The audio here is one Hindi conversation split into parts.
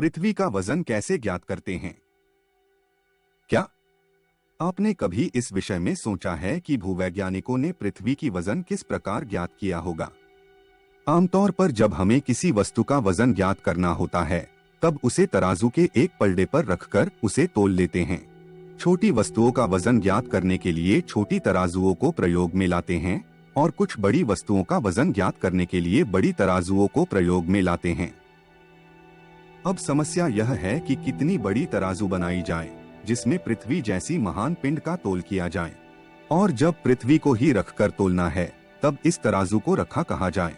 पृथ्वी का वजन कैसे ज्ञात करते हैं? क्या आपने कभी इस विषय में सोचा है कि भूवैज्ञानिकों ने पृथ्वी की वजन किस प्रकार ज्ञात किया होगा? आमतौर पर जब हमें किसी वस्तु का वजन ज्ञात करना होता है, तब उसे तराजू के एक पलड़े पर रखकर उसे तोल लेते हैं। छोटी वस्तुओं का वजन ज्ञात करने के लिए छोटी तराजुओं को प्रयोग में लाते हैं और कुछ बड़ी वस्तुओं का वजन ज्ञात करने के लिए बड़ी तराजुओं को प्रयोग में लाते हैं। अब समस्या यह है कि कितनी बड़ी तराजू बनाई जाए जिसमें पृथ्वी जैसी महान पिंड का तोल किया जाए, और जब पृथ्वी को ही रखकर तोलना है तब इस तराजू को रखा कहा जाए।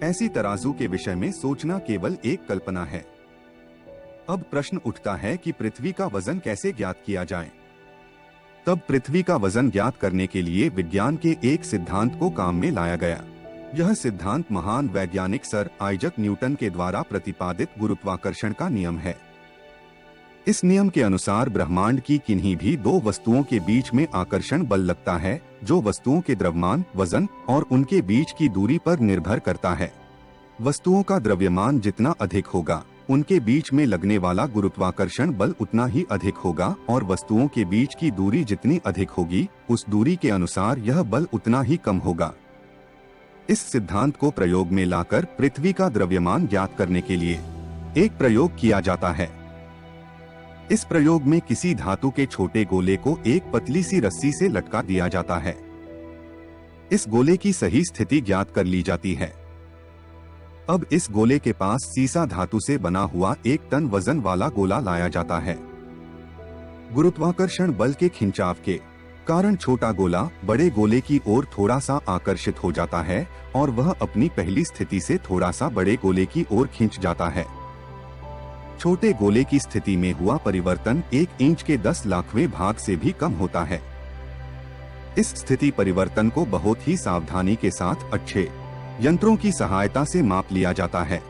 ऐसी तराजू के विषय में सोचना केवल एक कल्पना है। अब प्रश्न उठता है कि पृथ्वी का वजन कैसे ज्ञात किया जाए। तब पृथ्वी का वजन ज्ञात करने के लिए विज्ञान के एक सिद्धांत को काम में लाया गया। यह सिद्धांत महान वैज्ञानिक सर आइजक न्यूटन के द्वारा प्रतिपादित गुरुत्वाकर्षण का नियम है। इस नियम के अनुसार ब्रह्मांड की किन्हीं भी दो वस्तुओं के बीच में आकर्षण बल लगता है, जो वस्तुओं के द्रव्यमान, वजन और उनके बीच की दूरी पर निर्भर करता है। वस्तुओं का द्रव्यमान जितना अधिक होगा, उनके बीच में लगने वाला गुरुत्वाकर्षण बल उतना ही अधिक होगा, और वस्तुओं के बीच की दूरी जितनी अधिक होगी, उस दूरी के अनुसार यह बल उतना ही कम होगा। इस सिद्धांत को प्रयोग में लाकर पृथ्वी का द्रव्यमान ज्ञात करने के लिए एक प्रयोग किया जाता है। इस प्रयोग में किसी धातु के छोटे गोले को एक पतली सी रस्सी से लटका दिया जाता है। इस गोले की सही स्थिति ज्ञात कर ली जाती है। अब इस गोले के पास सीसा धातु से बना हुआ 1 टन वजन वाला गोला लाया जाता है। गुरुत्वाकर्षण बल के खिंचाव के कारण छोटा गोला बड़े गोले की ओर थोड़ा सा आकर्षित हो जाता है और वह अपनी पहली स्थिति से थोड़ा सा बड़े गोले की ओर खिंच जाता है। छोटे गोले की स्थिति में हुआ परिवर्तन 1 इंच के 10 लाखवें भाग से भी कम होता है। इस स्थिति परिवर्तन को बहुत ही सावधानी के साथ अच्छे यंत्रों की सहायता से माप लिया जाता है।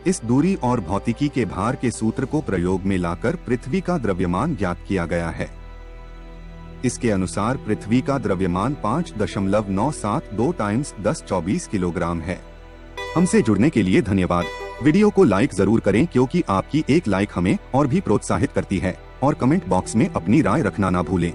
इस दूरी और भौतिकी के भार के सूत्र को प्रयोग में लाकर पृथ्वी का द्रव्यमान ज्ञात किया गया है। इसके अनुसार पृथ्वी का द्रव्यमान 5.972 टाइम्स 1024 किलोग्राम है। हमसे जुड़ने के लिए धन्यवाद। वीडियो को लाइक जरूर करें क्योंकि आपकी एक लाइक हमें और भी प्रोत्साहित करती है, और कमेंट बॉक्स में अपनी राय रखना ना भूलें।